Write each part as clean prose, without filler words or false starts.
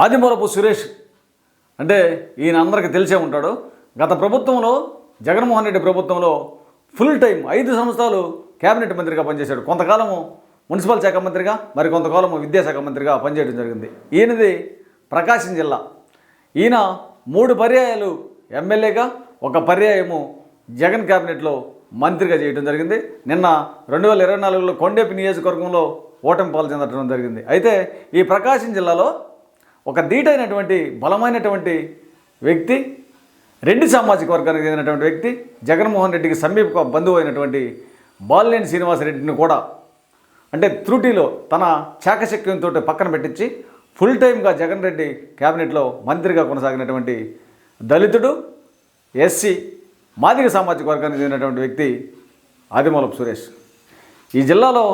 ఆదిమూలపు సురేష్ అంటే ఈయన అందరికీ తెలిసే ఉంటాడు. గత ప్రభుత్వంలో జగన్మోహన్ రెడ్డి ప్రభుత్వంలో ఫుల్ టైం 5 సంవత్సరాలు కేబినెట్ మంత్రిగా పనిచేశాడు. కొంతకాలము మున్సిపల్ శాఖ మంత్రిగా, మరి కొంతకాలము విద్యాశాఖ మంత్రిగా పనిచేయడం జరిగింది. ఈయనది ప్రకాశం జిల్లా. ఈయన 3 పర్యాయాలు ఎమ్మెల్యేగా, 1 పర్యాయము జగన్ కేబినెట్లో మంత్రిగా చేయడం జరిగింది. నిన్న 2024లో కొండేపి నియోజకవర్గంలో ఓటమి పాలు చెందడం జరిగింది. అయితే ఈ ప్రకాశం జిల్లాలో ఒక ధీటైనటువంటి బలమైనటువంటి వ్యక్తి, రెడ్డి సామాజిక వర్గానికి చెందినటువంటి వ్యక్తి, జగన్మోహన్ రెడ్డికి సమీప బంధువు అయినటువంటి బాలినేని శ్రీనివాసరెడ్డిని కూడా అంటే త్రుటిలో తన చాకచక్యంతో పక్కన పెట్టించి ఫుల్ టైమ్గా జగన్ రెడ్డి క్యాబినెట్లో మంత్రిగా కొనసాగినటువంటి దళితుడు, ఎస్సీ, మాదిగ సామాజిక వర్గానికి చెందినటువంటి వ్యక్తి ఆదిమూలపు సురేష్. ఈ జిల్లాలో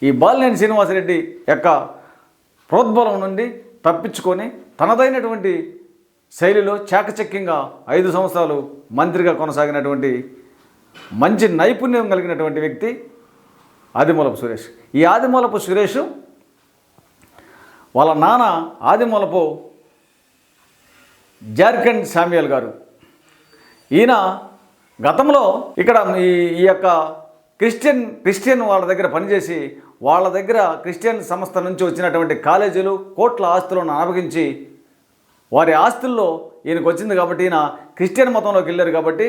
ఈ బాలినేని శ్రీనివాసరెడ్డి యొక్క ప్రోద్బలం నుండి తప్పించుకొని తనదైనటువంటి శైలిలో చాకచక్యంగా 5 సంవత్సరాలు మంత్రిగా కొనసాగినటువంటి మంచి నైపుణ్యం కలిగినటువంటి వ్యక్తి ఆదిమూలపు సురేష్. ఈ ఆదిమూలపు సురేష్ వాళ్ళ నాన్న ఆదిమూలపు జార్ఖండ్ శామ్యుయల్ గారు. ఈయన గతంలో ఇక్కడ ఈ యొక్క క్రిస్టియన్ వాళ్ళ దగ్గర పనిచేసి వాళ్ళ దగ్గర క్రిస్టియన్ సంస్థ నుంచి వచ్చినటువంటి కాలేజీలు కోట్ల ఆస్తులను అప్పగించి వారి ఆస్తుల్లో ఈయనకు వచ్చింది కాబట్టి ఈయన క్రిస్టియన్ మతంలోకి వెళ్ళారు కాబట్టి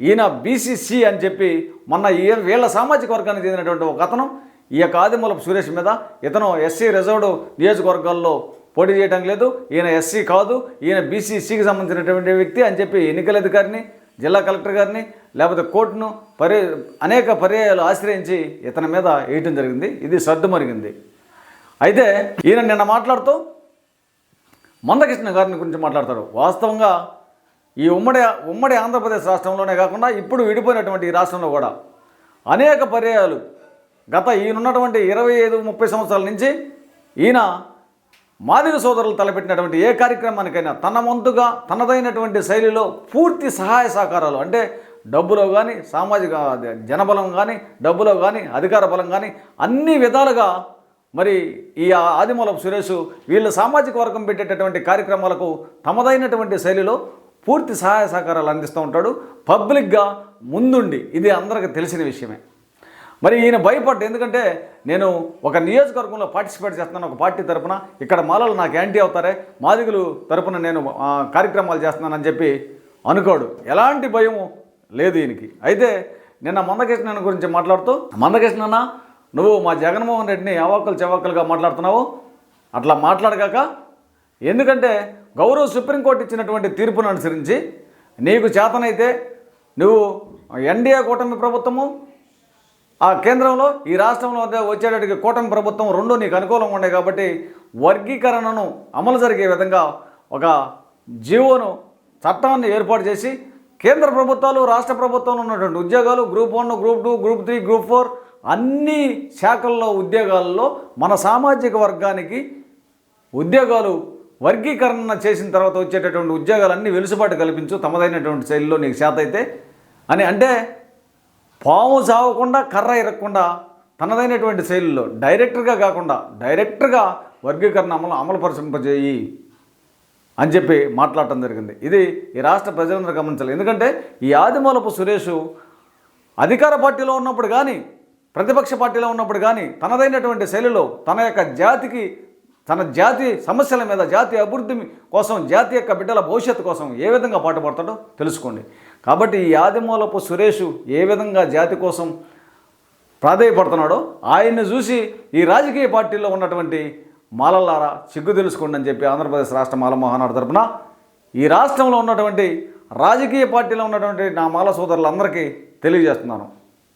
ఈయన బీసీసీ అని చెప్పి మొన్న వీళ్ళ సామాజిక వర్గానికి చెందినటువంటి ఒక అతను ఈ యొక్క ఆదిమూలపు సురేష్ మీద ఇతను ఎస్సీ రిజర్వ్డ్ నియోజకవర్గాల్లో పోటీ చేయడం లేదు, ఈయన ఎస్సీ కాదు, ఈయన బీసీసీకి సంబంధించినటువంటి వ్యక్తి అని చెప్పి ఎన్నికల అధికారిని, జిల్లా కలెక్టర్ గారిని, లేకపోతే కోర్టును అనేక పర్యాయాలు ఆశ్రయించి ఇతని మీద వేయటం జరిగింది. ఇది సర్దుమరిగింది. అయితే ఈయన నిన్న మాట్లాడుతూ మందకృష్ణ గారిని గురించి మాట్లాడతాడు. వాస్తవంగా ఈ ఉమ్మడి ఆంధ్రప్రదేశ్ రాష్ట్రంలోనే కాకుండా ఇప్పుడు విడిపోయినటువంటి ఈ రాష్ట్రంలో కూడా అనేక పర్యాయాలు గత ఈయనున్నటువంటి 25-30 సంవత్సరాల నుంచి ఈయన మాదిగ సోదరులు తలపెట్టినటువంటి ఏ కార్యక్రమానికైనా తన వంతుగా తనదైనటువంటి శైలిలో పూర్తి సహాయ సహకారాలు అంటే డబ్బులో కానీ, సామాజిక జనబలం కానీ, డబ్బులో కానీ, అధికార బలం కానీ అన్ని విధాలుగా మరి ఈ ఆదిమూలపు సురేష్ వీళ్ళు సామాజిక వర్గం పెట్టేటటువంటి కార్యక్రమాలకు తమదైనటువంటి శైలిలో పూర్తి సహాయ సహకారాలు అందిస్తూ ఉంటాడు. పబ్లిక్గా ముందుండి ఇది అందరికీ తెలిసిన విషయమే. మరి ఈయన భయపడ్డ, ఎందుకంటే నేను ఒక నియోజకవర్గంలో పార్టిసిపేట్ చేస్తున్నాను ఒక పార్టీ తరపున, ఇక్కడ మాలలు నాకు యాంటీ అవుతారే, మాదిగులు తరపున నేను కార్యక్రమాలు చేస్తున్నానని చెప్పి అనుకోడు. ఎలాంటి భయం లేదు ఈయనకి. అయితే నిన్న మందకృష్ణ గురించి మాట్లాడుతూ, మందకృష్ణ నువ్వు మా జగన్మోహన్ రెడ్డిని అవాక్కులు చవాక్కులుగా మాట్లాడుతున్నావు, అట్లా మాట్లాడగాక, ఎందుకంటే గౌరవ సుప్రీంకోర్టు ఇచ్చినటువంటి తీర్పును అనుసరించి నీకు చేతనైతే నువ్వు ఎన్డీఏ కూటమి ప్రభుత్వము, ఆ కేంద్రంలో ఈ రాష్ట్రంలో వచ్చేటట్టుకి కూటమి ప్రభుత్వం రెండు నీకు అనుకూలంగా ఉన్నాయి కాబట్టి వర్గీకరణను అమలు జరిగే విధంగా ఒక జీవోను చట్టాన్ని ఏర్పాటు చేసి కేంద్ర ప్రభుత్వాలు, రాష్ట్ర ప్రభుత్వంలో ఉన్నటువంటి ఉద్యోగాలు గ్రూప్ 1, గ్రూప్ 2, గ్రూప్ 3, గ్రూప్ 4 అన్ని శాఖల్లో ఉద్యోగాల్లో మన సామాజిక వర్గానికి ఉద్యోగాలు వర్గీకరణ చేసిన తర్వాత వచ్చేటటువంటి ఉద్యోగాలన్నీ వెలుసుబాటు కల్పించు తమదైనటువంటి శైలిలో నీకు చేత అయితే అని. అంటే పాము సావకుండా కర్ర ఇరగకుండా తనదైనటువంటి శైలిలో డైరెక్టర్గా కాకుండా డైరెక్టర్గా వర్గీకరణ అమలుపరచింపజేయి అని చెప్పి మాట్లాడటం జరిగింది. ఇది ఈ రాష్ట్ర ప్రజలందరూ గమనించాలి. ఎందుకంటే ఈ ఆదిమూలపు సురేష్ అధికార పార్టీలో ఉన్నప్పుడు కానీ, ప్రతిపక్ష పార్టీలో ఉన్నప్పుడు కానీ తనదైనటువంటి శైలిలో తన యొక్క జాతికి, తన జాతి సమస్యల మీద, జాతి అభివృద్ధి కోసం, జాతి యొక్క బిడ్డల భవిష్యత్తు కోసం ఏ విధంగా పాటుపడతాడో తెలుసుకోండి. కాబట్టి ఈ ఆదిమూలపు సురేష్ ఏ విధంగా జాతి కోసం ప్రాధేయపడుతున్నాడో ఆయన్ని చూసి ఈ రాజకీయ పార్టీల్లో ఉన్నటువంటి మాలల్లారా సిగ్గు తెలుసుకోండి అని చెప్పి ఆంధ్రప్రదేశ్ రాష్ట్ర మాల మహానాడు తరపున ఈ రాష్ట్రంలో ఉన్నటువంటి రాజకీయ పార్టీలో ఉన్నటువంటి నా మాల సోదరులందరికీ తెలియజేస్తున్నాను.